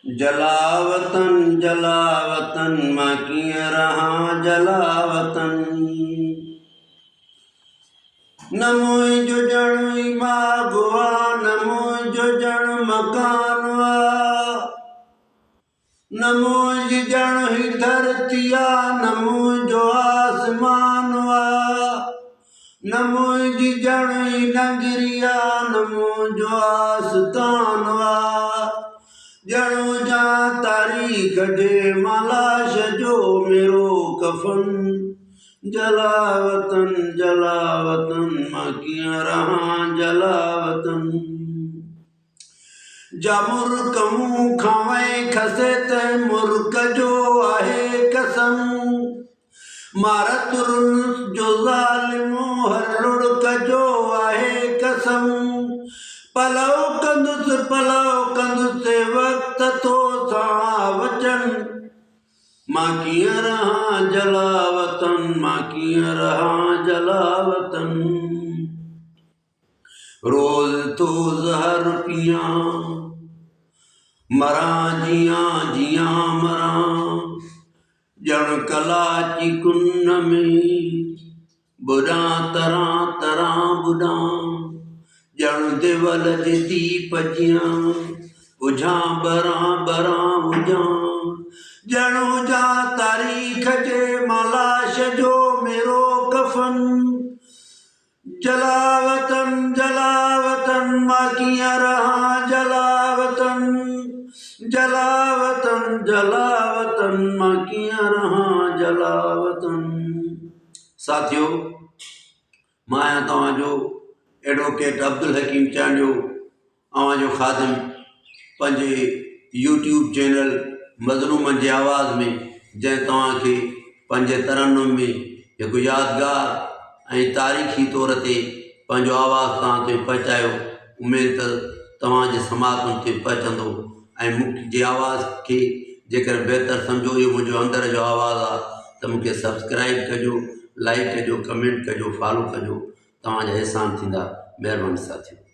जलावतन जलावतन मां कीअं रहां जलावतन। न मुंहिंजो ॼण ई बाग़ आ, न मुंहिंजो ॼण मकान आ, न मुंहिंजी ॼण ही धरती आ, न मुंहिंजो आसमान आ, न मुंहिंजी ॼण ही नगरी आ, न मुंहिंजो आस्थान आ। ॼण जा तारीख़ जे मालाश जो मेरो कफन। जलावतन जलावतन मां कीअं रहां जलावतन। जा मुर्क मूं खां वई खसे त मुर्क जो आहे कसम। मारतुरुन जो ज़ालिमो हर लुड़क जो आहे कसम। पलव कंदुसि वक्त तो सां वचन। मां कीअं रहां जलावतन, मां कीअं रहां जलावतन। रोज़ तो ज़हर पियां, मरां जियां जियां मरां। ॼण कलाची कुन में बुॾां तरां तरां बुॾां। ॼण दिवल जे दीप जियां बुझां ॿरां ॿरां बुझां। ॼण हुजां तारीख़ जे मालाश जो मेरो कफन। जलावतन जलावतन मां कीअं रहां जलावतन। जलावतन जलावतन मां कीअं रहां जलावतन। साथियो, मां आहियां तव्हांजो एडवोकेट अब्दुल हकीम चांडियो, अव्हांजो ख़ादिम। पंहिंजे यूट्यूब चैनल मज़लूमनि जे आवाज़ में जंहिं तव्हांखे पंहिंजे तरन्नुम में हिकु यादगार ऐं तारीख़ी तौर ते पंहिंजो आवाज़ तव्हां ते पहुचायो। उमेद त तव्हांजे समातुनि ते पहुचंदो ऐं मुंहिंजी आवाज़ खे जेकर बहितर सम्झो इहो मुंहिंजो अंदर जो आवाज़ु आहे त मूंखे सब्सक्राइब कजो, लाइक कजो, कमेंट कजो, फॉलो कजो। तव्हांजा अहसान थींदा। महिरबानी साथियो।